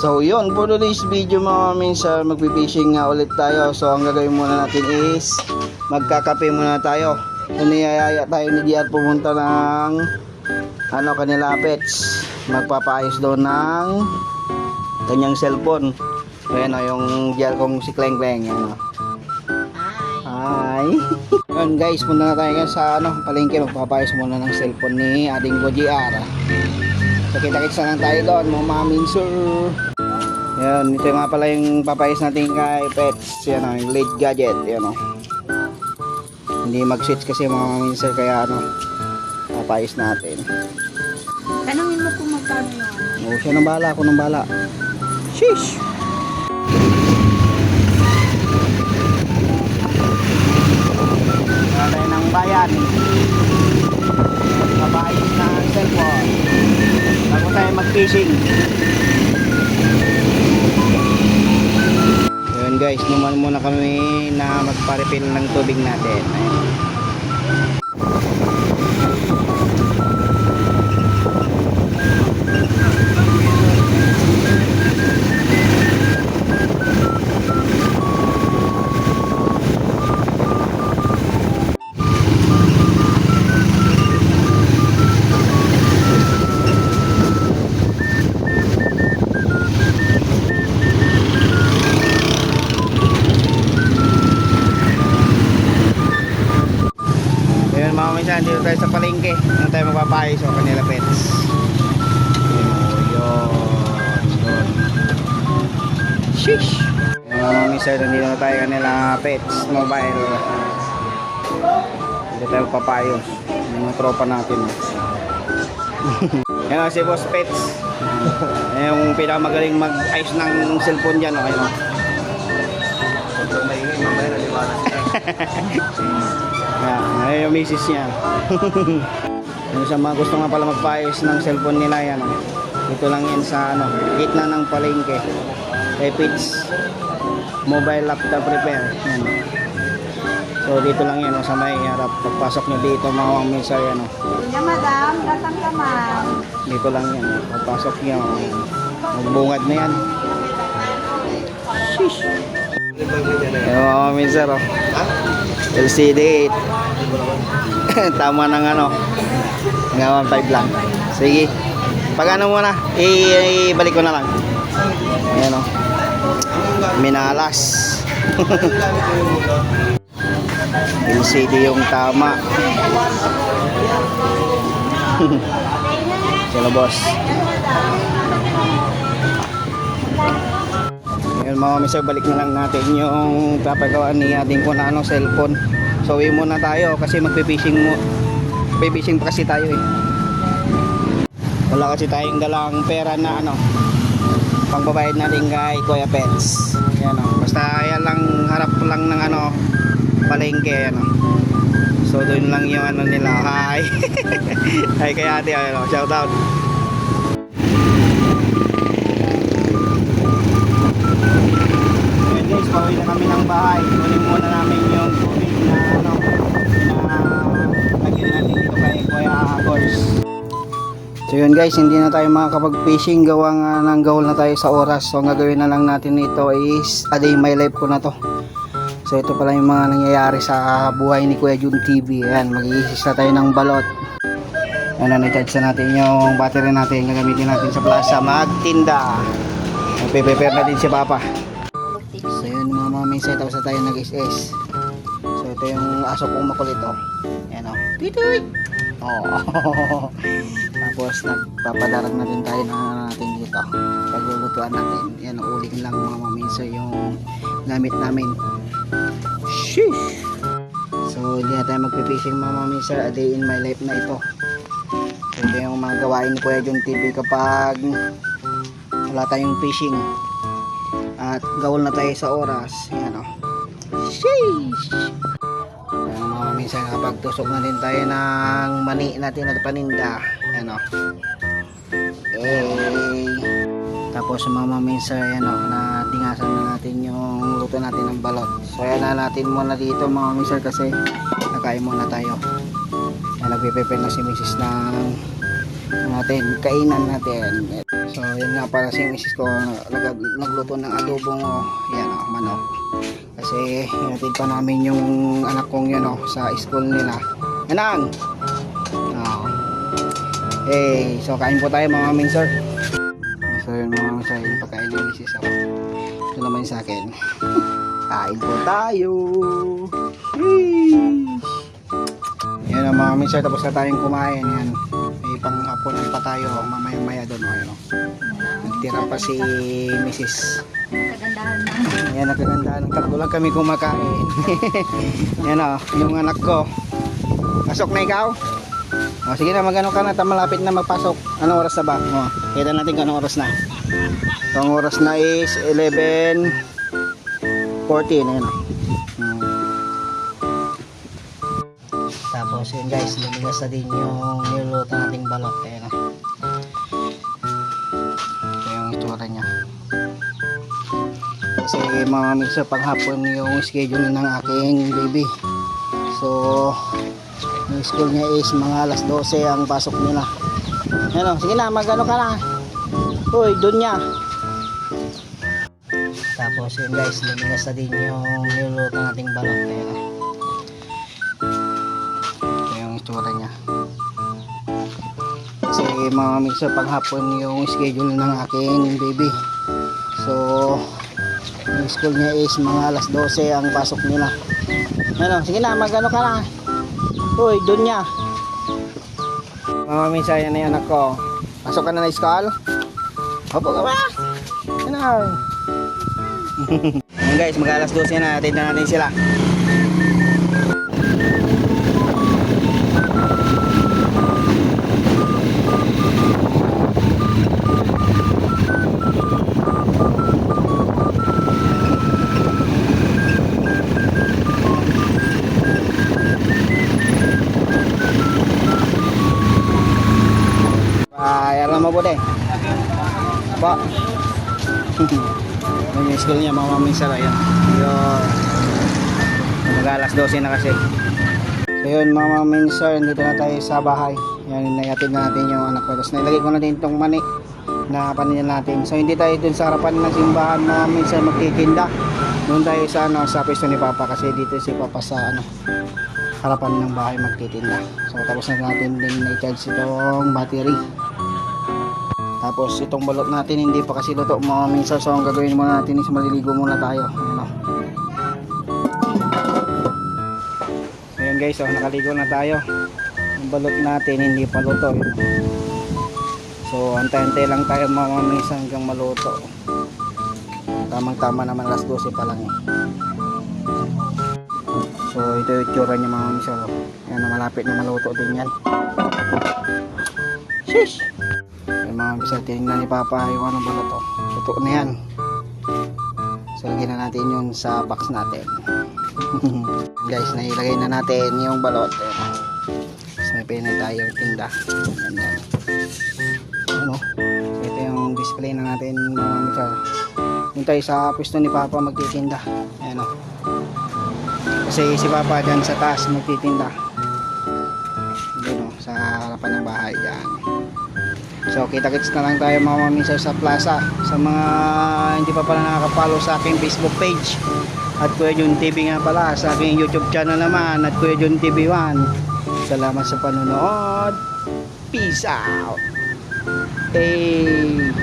So yun, for today's video mga minsan, magpipishing nga ulit tayo. So ang gagawin muna natin is magkakape muna tayo. Niyayaya tayo ni JR pumunta ng kanila pets. Magpapaayos daw ng kanyang cellphone. Ayan o, yung JR kong si Kleng Kleng. Hi. Yun guys, punta na tayo sa palengke. Magpapaayos muna ng cellphone ni ating ko JR. So kita-kitsa lang tayo doon mga minsan. Yan, ito nga pala yung papayos natin kay pets. Yan yung late gadget. Yan hindi mag-switch kasi mga minsan, kaya papayos natin. Tanungin mo kung magkano yan. Oo, siya nang bahala, ako nang bahala. Sheesh! Wala tayo ng bayan. Papayos na ang cellphone bago tayo mag-fishing. Yun guys, naman muna kami na magpa-refill ng tubig natin. Dito tayo sa palengke, dito tayo magpapayos o kanila pets. Yun. Sheesh! Mga mister, nandito na tayo kanila pets mobile. Dito tayo magpapayos yung mga tropa natin. Yan o, si Boss Pets. Yung pinakamagaling mag-ayos ng cellphone dyan. Ayun o. Ayun yung misis niya. Yung sa mga gusto nga pala magpaayos ng cellphone nila, yan dito lang yan sa gitna ng palengke kay Pits Mobile Laptop Repair. Yan. So dito lang yan sa may harap. Pagpasok nyo dito mga minsan yan Hindi madam, datang ka man. dito lang yan. Pagpasok nyo magbungad na yan. Sheesh. Yung mga minsan LCD 8. Tama ng hanggang 1.5 lang. Sige, pag muna ibalik ko na lang. Ayan minalas. LCD yung tama. Sila boss. Ayan mga mister, balik na lang natin yung papagawa ni ating ko na cellphone. So uwi muna tayo kasi magpipishing pa kasi tayo wala kasi tayong dalang pera na pangbabayad natin kay Kuya Pets. Yan basta yan lang, harap lang ng palengke so doon lang yung nila. Hi. Hi kay ate, shout out. Ayan guys, pauwi na kami ng bahay. Kunin muna namin yung tubig na lagyan natin dito kay Kuya Boys. So yun guys, hindi na tayo makakapag-fishing gawa nga ng gawal na tayo sa oras. So ang gagawin na lang natin ito is a day my life ko na to. So ito pala yung mga nangyayari sa buhay ni Kuya Jun TV. Ayan, mag-iisis na tayo ng balot. Ayan, na-charge na natin yung battery natin. Gagamitin natin sa plaza magtinda. Prepare na din si Papa. So yun mga minsan, tapos na tayo nag-SS. So ito yung aso kong makulit Ayan Titoy! Tapos nagpapadarag na din tayo natin dito. Paglulutuan natin. Yan, uling lang mga maminsan yung gamit namin. Sheesh! So hindi na tayo magpipishing mga maminsan. A day in my life na ito. So ito yung mga gawain ni Kuya Jun TV kapag wala tayong fishing at gawal na tayo sa oras. Yan sheesh! Minsan kapag tusok na din tayo ng mani natin at paninda. Yan tapos minsan na tingasan na natin yung luto natin ng balot. So yan na natin muna dito mga minsan kasi nakain muna tayo. Nagpe-prepare na si Mrs. ng kainan natin. So yun nga, para si misis ko nagluto ng adobong yan manok. Kasi hinatid pa namin yung anak kong yun sa school nila. Anang! Hey, so kain po tayo mga minsan. So yun mga minsan, yung pagkain ng misis ako. Ito naman sa akin. Kain po tayo. Yan ang mga minsan, tapos na tayong kumain. Yan. May panghaponan pa tayo mamaya-maya doon. Nagtira pa si misis. Kagandahan na. Yan, nagkagandahan. Tatlo lang kami kumakain. Yan yung anak ko. Pasok na ikaw? Sige na, magano ka na, malapit na magpasok. Anong oras na ba? Kita natin kung anong oras na. So, ang oras na is 11:40 na yun. Tapos yun guys, lumigas na din yung niluluto nating balot. Ayan. Ito yung itsura niya. Kasi mga misa paghapon yung schedule ng aking baby. So yung school niya is mga alas 12 ang pasok nila. Ano, sige na, magano ka na. Uy, doon niya. Tapos yun guys, lumigas na din yung niluluto nating balot. Ayan. Ito yung itsura niya. Kasi mga misa paghapon yung schedule ng aking baby. So yung school niya is mga alas 12 ang pasok nila. Ano, sige na, magano ka na. Uy, doon niya. Mga minsan, yan na yung anak ko. Pasok ka na school? Opo ka ba? Ano? Yan guys, mag alas 12 na. Atid na natin sila. Alam mo po din. Po. Yung school niya, mga minsan yan. Mag-alas 12 na kasi. So yun mga minsan, dito na tayo sa bahay. Yan, nayatid na natin yung anak ko. Tapos nailagay ko na din itong mani na panin natin. So hindi tayo dun sa harapan ng simbahan mga minsan magtitinda. Doon tayo sa sa pwesto ni Papa kasi dito si Papa sa harapan ng bahay magtitinda. So tapos na natin din na-charge itong battery. Tapos itong balot natin hindi pa kasi luto mga minsan. So ang gagawin muna natin is maliligo muna tayo. Ayan guys, so nakaligo na tayo. Ang balot natin hindi pa luto. So antay-antay lang tayo mga minsan hanggang maluto. Tamang tama naman alas 12 pa lang. So ito yung itsura niya mga minsan. Yan, malapit na maluto din yan. Shish! Mga bisa, tinignan ni Papa yung anong balot to. Luto na yan. So lagyan na natin yun sa box natin. Guys, nailagay na natin yung balot. So may pinay tayong tinda. Ganyan. Ano? So ito yung display na natin mga bisa. Yung tayo sa pwesto ni Papa magtitinda. Ayan o. Kasi si Papa dyan sa taas magtitinda. Dito sa harapan ng bahay dyan. So kita-kits na lang tayo mga minsan sa plaza. Sa mga hindi pa pala nakaka-follow sa aking Facebook page at Kuya Jun TV nga pala, sa aking YouTube channel naman at Kuya Jun TV 1. Salamat sa panonood. Peace out. Hey.